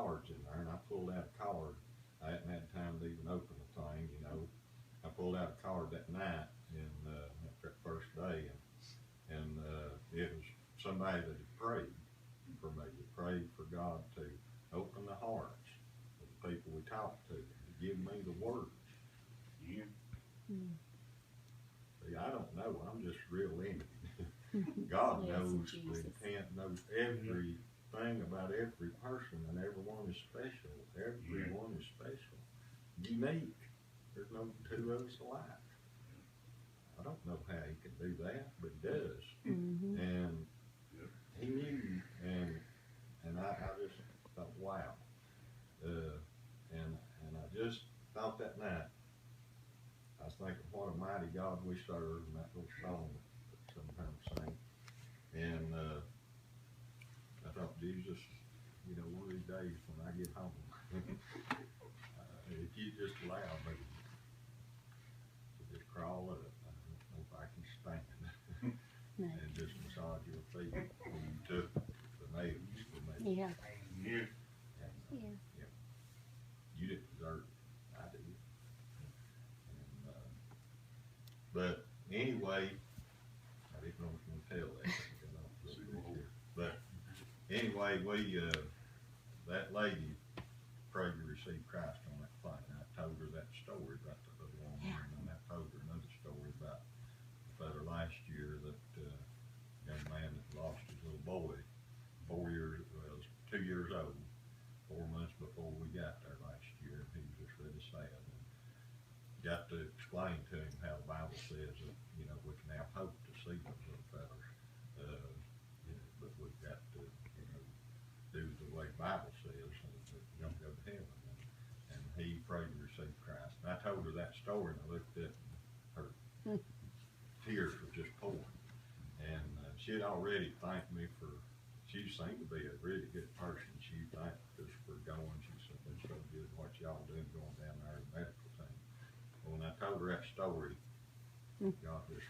cards in there, and I pulled out a card. I hadn't had time to even open the thing, you know. I pulled out a card that night, and that first day, and it was somebody that had prayed for me, that prayed for God to open the hearts of the people we talked to give me the words. Yeah. See, I don't know, I'm just real limited. God Yes, knows the Jesus. intent, knows everything about every person, and everyone is special. Everyone is special, unique. There's no two of us alike. I don't know how he can do that, but he does. And he knew, and I just thought, wow. And I just thought that night, I was thinking, what a mighty God we serve, and that little song that sometimes sing. And I thought, Jesus, you know, one of these days when I get home, if you just allow me to just crawl up, I don't know if I can stand, and just massage your feet when you took the nails for me. Yeah. Yeah. And, Yeah. you didn't deserve it, I did. And, but anyway, I didn't know if you want to tell that. But anyway, we, that lady prayed to receive Christ on that flight. And I told her that story about the little woman, and I told her another story about the fellow last year that, young man that lost his little boy, 2 years old, 4 months before we got there last year, and he was just really sad. And got to explain to him how the Bible says that, you know, we can have hope to see those little fellas, you know, but we've got to, you know, do the way the Bible says, so that we don't go to heaven. And he prayed to receive Christ. And I told her that story, and I looked at her, tears were just pouring. And she had already thanked me for, she seemed to be a really good person. She thanked us for going. She said, it's so good what y'all doing going down there in the medical team. Well, when I told her that story, God just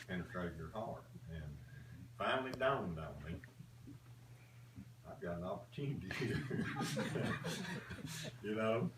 penetrated her heart. And finally dawned on me, I've got an opportunity here. You know?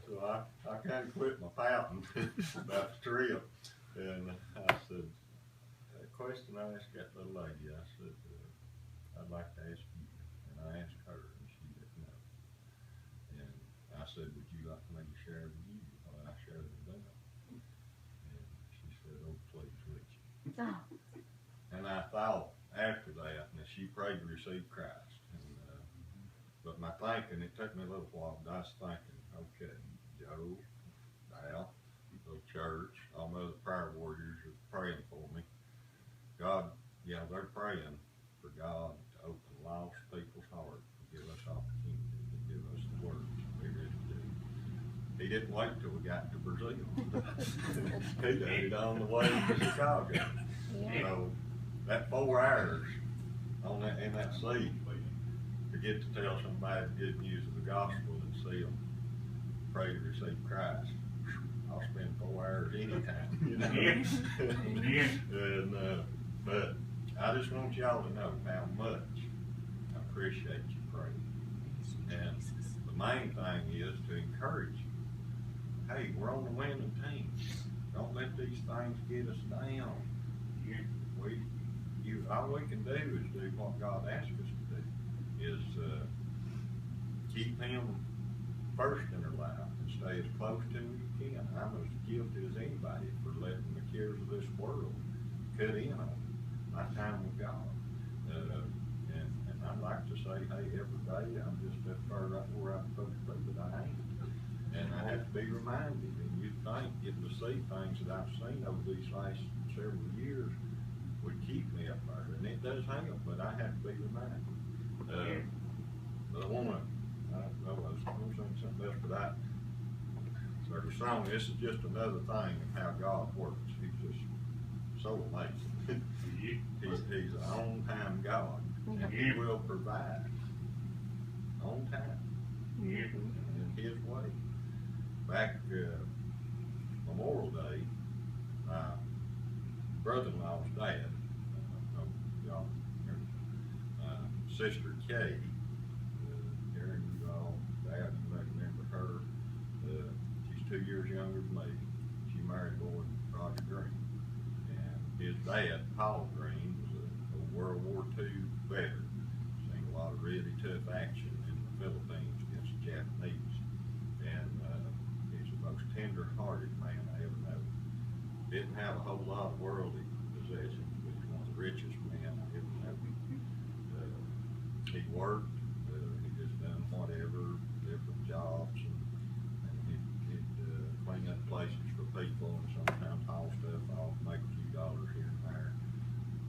So I kind of quit my pouting about the trip. And I said, a question I asked that little lady, I said, I'd like to ask you. And I asked her, and she didn't know. And I said, would you like me to share with you what I shared with them? And she said, oh, please, would you? Oh. And I thought after that, and she prayed to receive Christ. And, but my thinking, it took me a little while, but I was thinking, okay, Joe, Val, little church, all my other prayer warriors are praying for me. God, yeah, they're praying for God to open lost people's hearts, to give us opportunity, to give us the words we really do. He didn't wait till we got to Brazil. He did it on the way to Chicago. Yeah. You know, that 4 hours on that in that seat to get to tell somebody the good news of the gospel and see them pray to receive Christ. I'll spend 4 hours anytime, you know. And but I just want y'all to know how much I appreciate you praying. And the main thing is to encourage you. Hey, we're on the winning team. Don't let these things get us down. All we can do is do what God asks us to do. Is keep Him first in our life and stay as close to Him as you can. I'm as guilty as anybody for letting the cares of this world cut in on my time with God. And I'd like to say, hey, every day I'm just that far right where I'm supposed to be, but I ain't. And I have to be reminded. And you'd think getting to see things that I've seen over these last several years would keep me up there, and it does help, but I have to be reminded. But I want to, I don't know, I was going to sing something else, but there's a song, this is just another thing of how God works. He's just so amazing. He's an on-time God, and He will provide on time, in His way. Back Memorial Day, my brother-in-law's dad, y'all, sister Kay, Karen, you all 2 years younger than me. She married a boy, Roger Green. And his dad, Paul Green, was a World War II veteran. Seen a lot of really tough action in the Philippines against the Japanese. And he's the most tender-hearted man I ever know. Didn't have a whole lot of worldly possessions, but he's one of the richest men I ever know. He worked, he just done whatever, different jobs, and he'd clean up places for people and sometimes haul stuff off, make a few dollars here and there.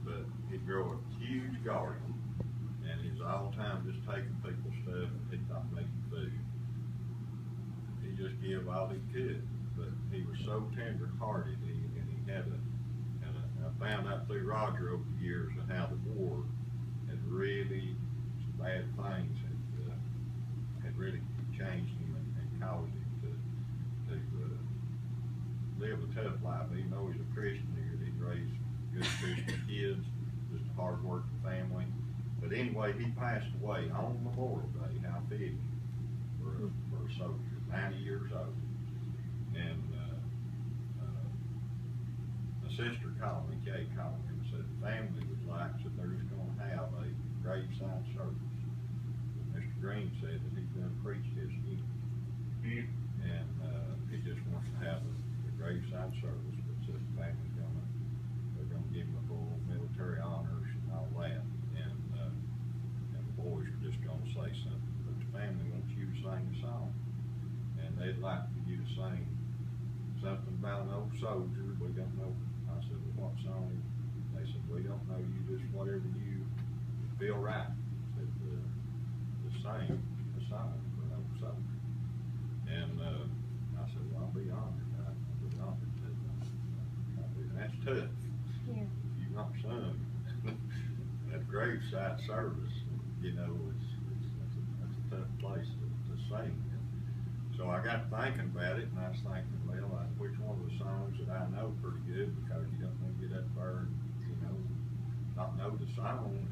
But he'd grow a huge garden, and he was all the time just taking people's stuff and he'd not making food. He just gave all he could, but he was so tender-hearted, and he had I found out through Roger over the years of how the war had really bad things had really changed him and caused him to live a tough life. Even though he's a Christian, he'd raised good Christian kids, just a hard-working family. But anyway, he passed away on Memorial Day. How big for a soldier, 90 years old. And a sister called me, Kay called me, and said the family would like, so they're just going to have a graveside service. Mr. Green said that he's going to preach his funeral, and he just wants to have a graveside service. But said the family's they're going to give him a full military honors and all that, and the boys are just going to say something. But the family wants you to sing a song, and they'd like for you to sing something about an old soldier. We don't know. I said, well, what song? They said, we don't know. You just whatever you feel right. Sing a song for an old soldier. And I said, well, I'll be honored. I'll be honored to that's tough. Yeah. If you've not sung that graveside service, you know, that's a tough place to sing. So I got thinking about it, and I was thinking, well, which one of the songs that I know pretty good, because you don't want to get up there and, you know, not know the song.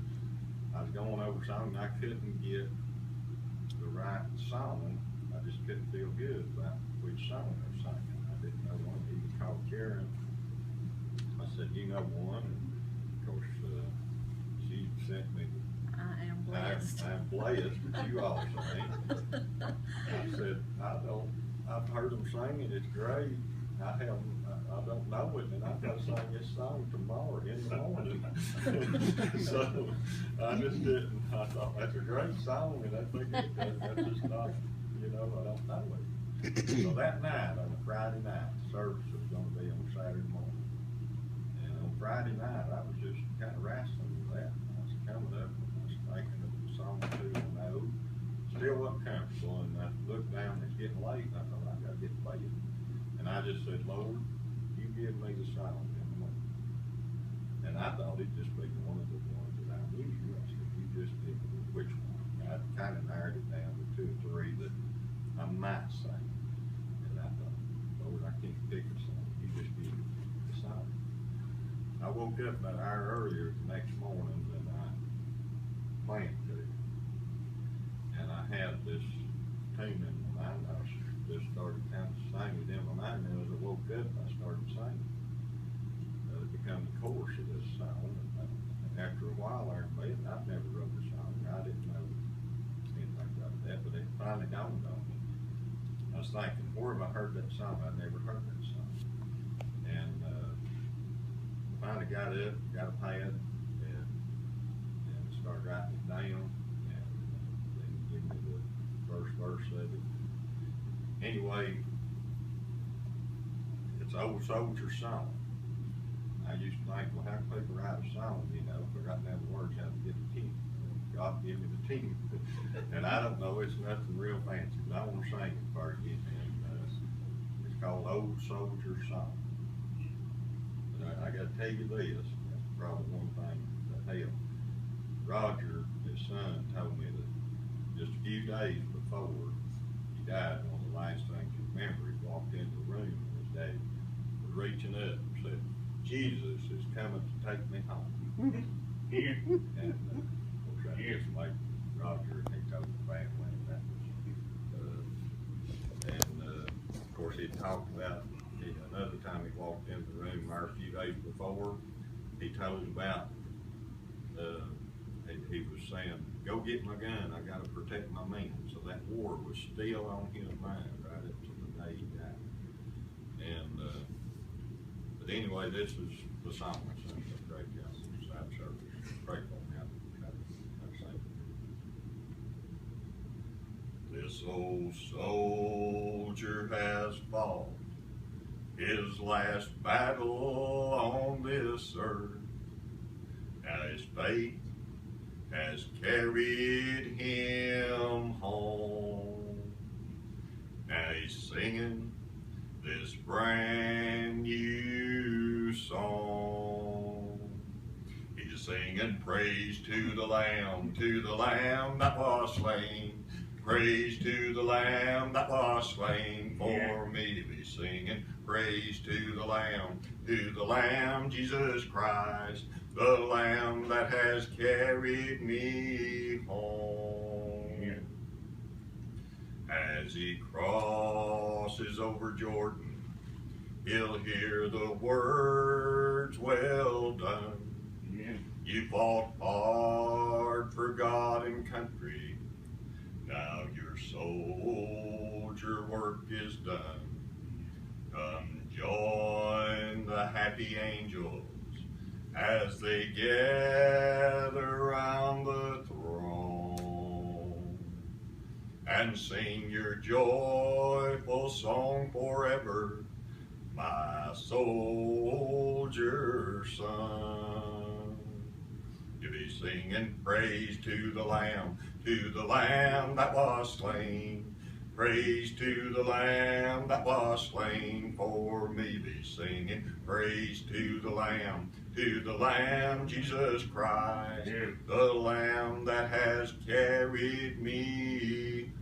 I was going over something, I couldn't get the right song. I just couldn't feel good about which song I was singing. I didn't know one. He was called Karen. I said, you know one, and of course she sent me I am blessed. I'm blessed that you all sing. I said, I've heard them sing it, it's great. I don't know it, and I've got to sing this song tomorrow in the morning. So I just didn't. I thought that's a great song, and I think that's just not, you know, I don't know it. So that night, on a Friday night, the service was going to be on Saturday morning. And on Friday night, I was just kind of wrestling with that. I was coming up, and I was thinking of the song or two I know. Still wasn't comfortable, and I looked down, it's getting late, and I thought, I got to get to bed. And I just said, Lord, you give me the song in the morning. And I thought it'd just be one of the ones that I knew. I said, you just give me which one. I kind of narrowed it down to 2 or 3 that I might sing. And I thought, Lord, I can't pick a song. You just give me the song. I woke up about an hour earlier the next morning than I planned to. And I had this tune in my mind. I just started kind of singing it in my mind, and as I woke up, I started singing. It became the chorus of this song. And after a while, there in bed, I've never wrote a song. I didn't know anything about that, but it finally dawned on me. I was thinking, where have I heard that song? I'd never heard that song. And finally got up, got a pad, and started writing it down, and then give me the first verse of it. Anyway, it's an old soldier song. I used to think, well, how can people write a song, you know, if they write down the words, how to get the tune. God give me the tune. And I don't know, it's nothing real fancy, but I want to sing it for you. And it's called Old Soldier Song. But I got to tell you this, that's probably one thing that helped. Roger, his son, told me that just a few days before he died, one of the last things he remembered, he walked into the room and his dad was reaching up and said, Jesus is coming to take me home. And of course that just made Roger, and he told the family, and that was, of course course, he talked about, another time he walked into the room there a few days before, he told about, he was saying, go get my gun, I gotta protect my men. So that war was still on his mind right up to the day he died. And, but anyway, this is the song I sing at Great Council Side Service. Pray for me, I sing. This old soldier has fought his last battle on this earth. Now his faith has carried him home. Now he's singing this brand new song. He's singing praise to the Lamb that was slain. Praise to the Lamb that was slain for me. He's singing praise to the Lamb, Jesus Christ, the Lamb that has carried me home. As he crosses over Jordan, he'll hear the words, well done. You fought hard for God and country, now your soldier work is done. Come join the happy angels as they gather round the throne, and sing your joyful song forever, my soldier son. You'll be singing praise to the Lamb that was slain. Praise to the Lamb that was slain for me. Be singing praise to the Lamb, Jesus Christ, the Lamb that has carried me